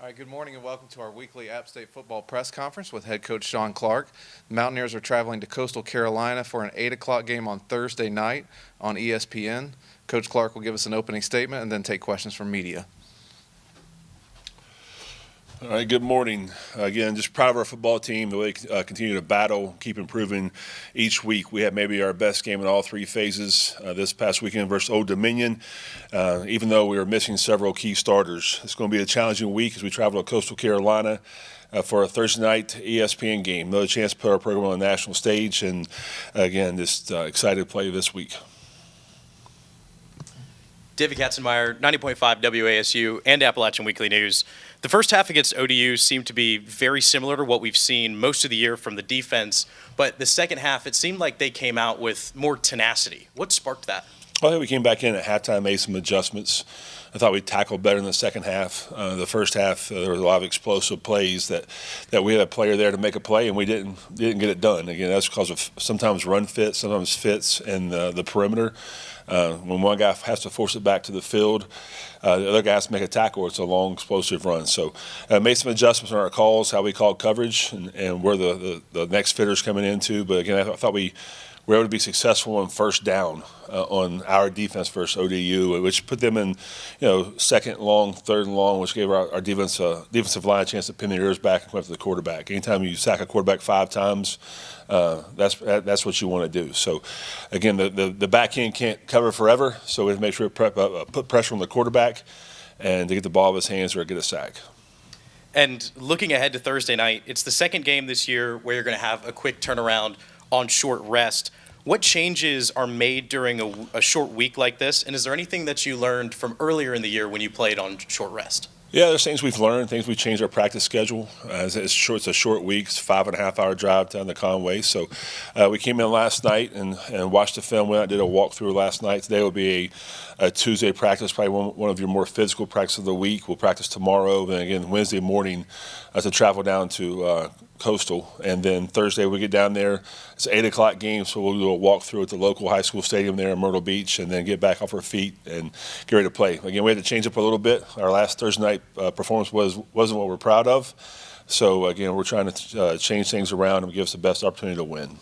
All right, good morning and welcome to our weekly App State football press conference with head coach Sean Clark. The Mountaineers are traveling to Coastal Carolina for an 8 o'clock game on Thursday night on ESPN. Coach Clark will give us an opening statement and then take questions from media. All right, good morning. Again, just proud of our football team, the way they continue to battle, keep improving each week. We had maybe our best game in all three phases this past weekend versus Old Dominion, even though we were missing several key starters. It's going to be a challenging week as we travel to Coastal Carolina for a Thursday night ESPN game. Another chance to put our program on the national stage, and again, just excited to play this week. David Katzenmeyer, 90.5 WASU and Appalachian Weekly News. The first half against ODU seemed to be very similar to what we've seen most of the year from the defense, but the second half, it seemed like they came out with more tenacity. What sparked that? I think we came back in at halftime, made some adjustments. I thought we tackled better in the second half. The first half, there was a lot of explosive plays that we had a player there to make a play, and we didn't get it done. Again, that's because of sometimes run fits, sometimes fits in the perimeter. When one guy has to force it back to the field, the other guy has to make a tackle. It's a long, explosive run. So made some adjustments on our calls, how we called coverage, and where the next fitter's coming into. But again, I thought we were able to be successful on first down on our defense versus ODU, which put them in, second long, third and long, which gave our defensive line a chance to pin their ears back and come after the quarterback. Anytime you sack a quarterback 5 times, that's what you want to do. So, again, the back end can't cover forever, so we have to make sure we put pressure on the quarterback and to get the ball out of his hands or get a sack. And looking ahead to Thursday night, it's the second game this year where you're going to have a quick turnaround on short rest. What changes are made during a short week like this, and is there anything that you learned from earlier in the year when you played on short rest? Yeah, there's things we've learned, things we've changed our practice schedule. It's a short week, it's a 5.5-hour drive down to Conway. So we came in last night and watched the film. We did a walkthrough last night. Today will be a Tuesday practice, probably one of your more physical practices of the week. We'll practice tomorrow, and again Wednesday morning to travel down to Coastal, and then Thursday we get down there. It's an 8 o'clock game, so we'll do a walkthrough at the local high school stadium there in Myrtle Beach, and then get back off our feet and get ready to play. Again, we had to change up a little bit. Our last Thursday night performance wasn't what we're proud of, so again we're trying to change things around and give us the best opportunity to win.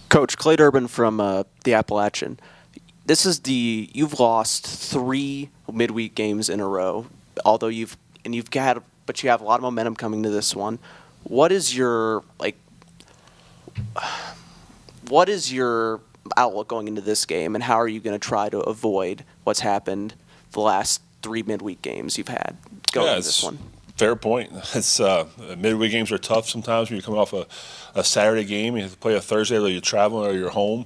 Coach, Clay Durbin from the Appalachian. You've lost 3 midweek games in a row, although you have a lot of momentum coming to this one. What is your outlook going into this game, and how are you going to try to avoid what's happened the last 3 midweek games you've had going into this one? Fair point. It's midweek games are tough sometimes when you're coming off a Saturday game. You have to play a Thursday, whether you're traveling or you're home.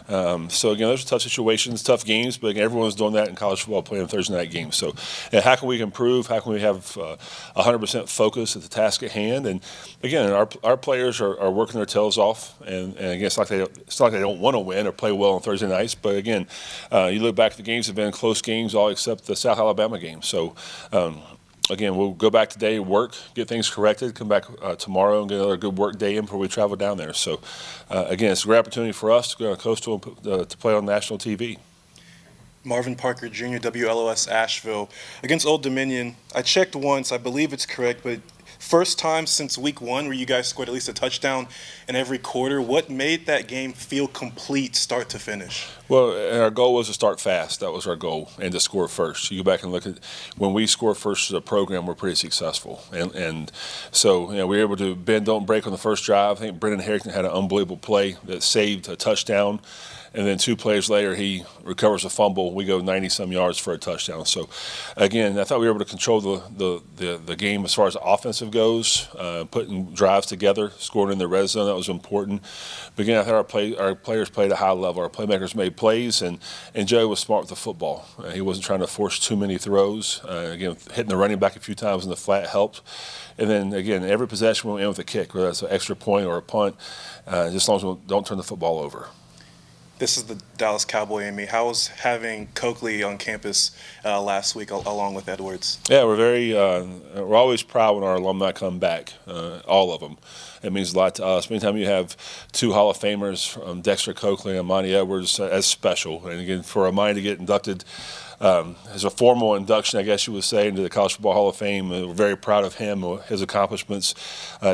So again, those are tough situations, tough games. But again, everyone's doing that in college football, playing Thursday night games. So how can we improve? How can we have 100% focus at the task at hand? And again, our players are working their tails off. And again, it's not like they don't want to win or play well on Thursday nights. But again, you look back at the games have been close games, all except the South Alabama game. So. Again, we'll go back today, work, get things corrected, come back tomorrow and get another good work day in before we travel down there. So, again, it's a great opportunity for us to go to Coastal to play on national TV. Marvin Parker Jr., WLOS Asheville. Against Old Dominion, I checked once, I believe it's correct, but first time since week 1 where you guys scored at least a touchdown in every quarter. What made that game feel complete start to finish? Well, our goal was to start fast. That was our goal, and to score first. You go back and look at when we score first as a program, we're pretty successful. And so we were able to bend, don't break on the first drive. I think Brendan Harrington had an unbelievable play that saved a touchdown. And then 2 plays later, he recovers a fumble. We go 90-some yards for a touchdown. So, again, I thought we were able to control the game as far as offensive goes, putting drives together, scoring in the red zone. That was important. But, again, I thought our players played at a high level. Our playmakers made plays, and Joe was smart with the football. He wasn't trying to force too many throws. Again, hitting the running back a few times in the flat helped. And then, again, every possession we went in with a kick, whether that's an extra point or a punt, just as long as we don't turn the football over. This is the Dallas Cowboy in me. How was having Coakley on campus last week along with Edwards? Yeah, we're always proud when our alumni come back, all of them. It means a lot to us. Anytime you have 2 Hall of Famers, Dexter Coakley and Amani Edwards, that's special. And again, for Amani to get inducted as a formal induction, I guess you would say, into the College Football Hall of Fame. We're very proud of him, his accomplishments.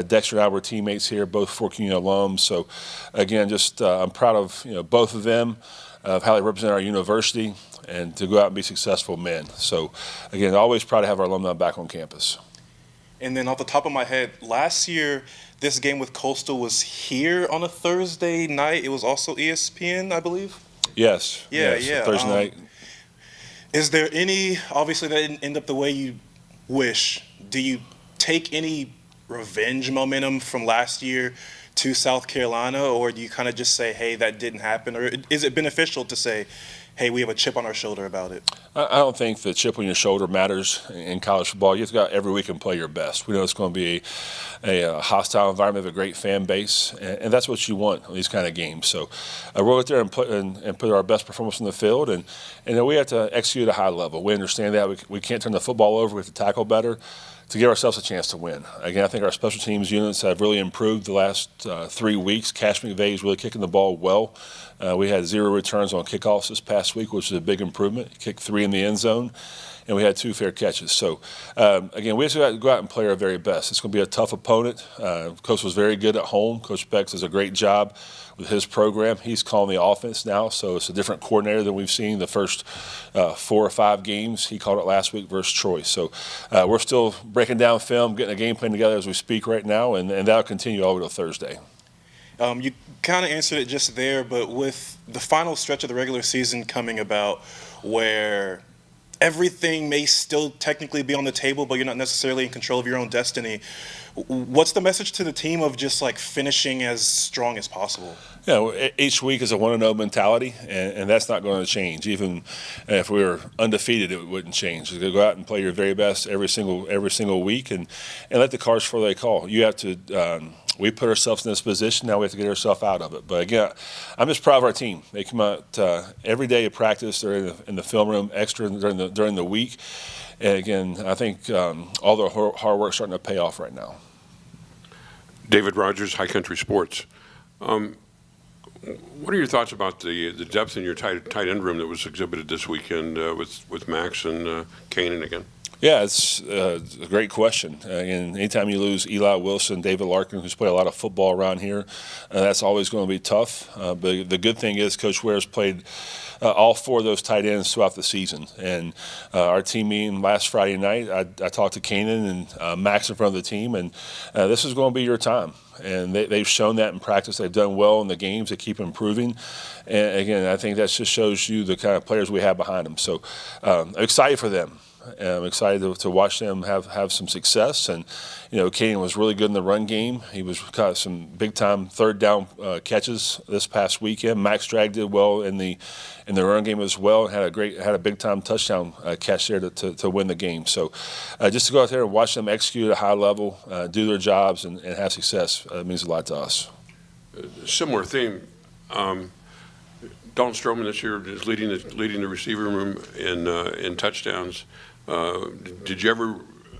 Dexter and I were teammates here, both Fork Union alums. So, again, just I'm proud of both of them, of how they represent our university, and to go out and be successful men. So, again, always proud to have our alumni back on campus. And then off the top of my head, last year, this game with Coastal was here on a Thursday night. It was also ESPN, I believe. Yes. Yeah, yes, yeah. Thursday night. Is there any, obviously that didn't end up the way you wish. Do you take any revenge momentum from last year to South Carolina, or do you kind of just say, hey, that didn't happen? Or is it beneficial to say, hey, we have a chip on our shoulder about it? I don't think the chip on your shoulder matters in college football. You have to go out every week and play your best. We know it's going to be a hostile environment, a great fan base, and that's what you want in these kind of games. So we'll get there and put our best performance on the field, and then we have to execute at a high level. We understand that. We can't turn the football over. We have to tackle better to give ourselves a chance to win. Again, I think our special teams units have really improved the last 3 weeks. Cash McVay is really kicking the ball well. We had 0 returns on kickoffs this past week, which is a big improvement. He kicked 3 in the end zone, and we had 2 fair catches. So, again, we have to go out and play our very best. It's going to be a tough opponent. Coach was very good at home. Coach Beck does a great job with his program. He's calling the offense now, so it's a different coordinator than we've seen the first 4 or 5 games. He called it last week versus Troy. So we're still breaking down film, getting a game plan together as we speak right now, and that'll continue all the way to Thursday. You kind of answered it just there, but with the final stretch of the regular season coming about where everything may still technically be on the table, but you're not necessarily in control of your own destiny, what's the message to the team of just like finishing as strong as possible? Each week is a 1-0 mentality, and that's not going to change. Even if we were undefeated, it wouldn't change. You go out and play your very best every single week, and let the cards fall they call. You have to. We put ourselves in this position. Now we have to get ourselves out of it. But again, I'm just proud of our team. They come out every day of practice. They're in the film room extra during the week. And again, I think all their hard work is starting to pay off right now. David Rogers, High Country Sports. What are your thoughts about the depth in your tight end room that was exhibited this weekend with Max and Kanan again? Yeah, it's a great question. And anytime you lose Eli Wilson, David Larkin, who's played a lot of football around here, that's always going to be tough. But the good thing is Coach Ware's played all 4 of those tight ends throughout the season. And our team meeting last Friday night, I talked to Kanan and Max in front of the team, and this is going to be your time. And they've shown that in practice. They've done well in the games. They keep improving. And, again, I think that just shows you the kind of players we have behind them. So I'm excited for them. I'm excited to watch them have some success. And, Kanan was really good in the run game. He was got some big-time third down catches this past weekend. Max Drag did well in the run game as well, and had a big-time touchdown catch there to win the game. So just to go out there and watch them execute at a high level, do their jobs, and have success means a lot to us. Similar theme. Dalton Stroman this year is leading the receiver room in touchdowns. Did you ever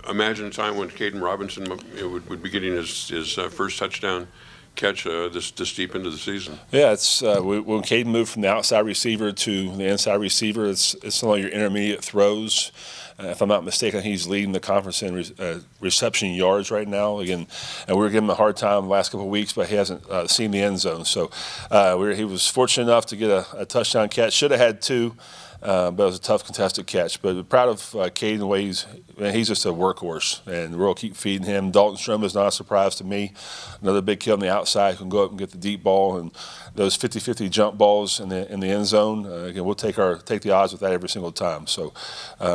imagine a time when Caden Robinson would be getting his first touchdown catch this deep into the season? Yeah, it's when Caden moved from the outside receiver to the inside receiver, it's some of your intermediate throws. If I'm not mistaken, he's leading the conference in reception yards right now. Again, and we were giving him a hard time the last couple of weeks, but he hasn't seen the end zone. So he was fortunate enough to get a touchdown catch. Should have had 2. But it was a tough contested catch. But proud of Caden, the way he's just a workhorse, and we'll keep feeding him. Dalton Stroman is not a surprise to me. Another big kid on the outside who can go up and get the deep ball, and those 50-50 jump balls in the end zone. Again, we'll take the odds with that every single time. So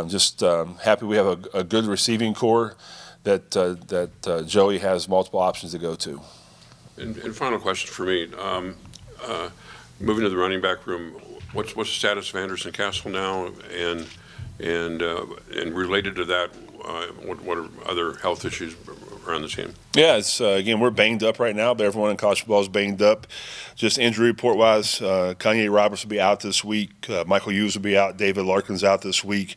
just happy we have a good receiving core that Joey has multiple options to go to. And final question for me. Moving to the running back room, what's the status of Anderson Castle now, and related to that, what are other health issues around the team? Yeah, it's again, we're banged up right now, but everyone in college football is banged up. Just injury report wise, Kanye Roberts will be out this week. Michael Hughes will be out. David Larkin's out this week.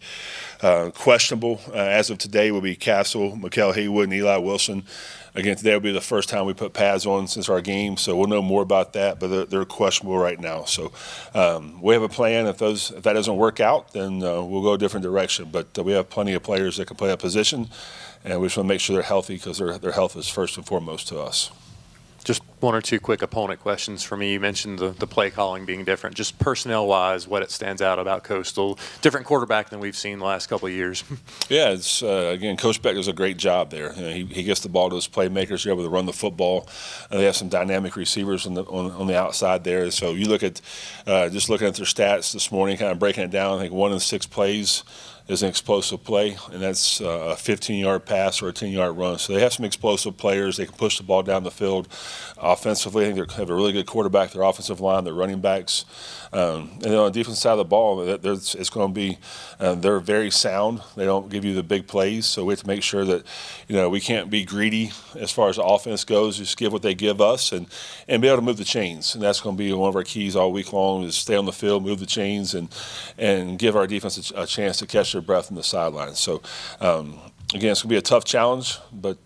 Questionable as of today will be Castle, Mikael Haywood, and Eli Wilson. Again, today will be the first time we put pads on since our game, so we'll know more about that. But they're questionable right now. So we have a plan. If that doesn't work out, then we'll go a different direction. But we have plenty of players that can play that position, and we just want to make sure they're healthy because their health is first and foremost to us. Just one or two quick opponent questions for me. You mentioned the play calling being different. Just personnel-wise, what it stands out about Coastal? Different quarterback than we've seen the last couple of years. Yeah, it's again, Coach Beck does a great job there. You know, he gets the ball to his playmakers. They're able to run the football. They have some dynamic receivers on the outside there. So you look at just looking at their stats this morning, kind of breaking it down. I think 1 in 6 plays is an explosive play, and that's a 15-yard pass or a 10-yard run. So they have some explosive players. They can push the ball down the field. Offensively, I think they have a really good quarterback. Their offensive line, their running backs. And then on the defensive side of the ball, it's going to be they're very sound. They don't give you the big plays, so we have to make sure that we can't be greedy as far as the offense goes. Just give what they give us and be able to move the chains. And that's going to be one of our keys all week long is stay on the field, move the chains, and give our defense a chance to catch their breath in the sidelines. So again, it's going to be a tough challenge, but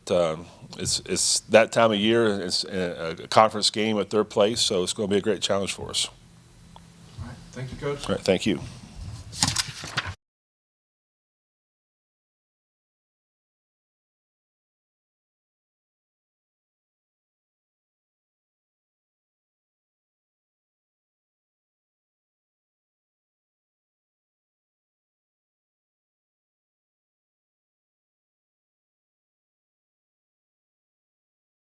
it's that time of year. It's a conference game at their place, so it's going to be a great challenge for us. Thank you, Coach. All right, thank you.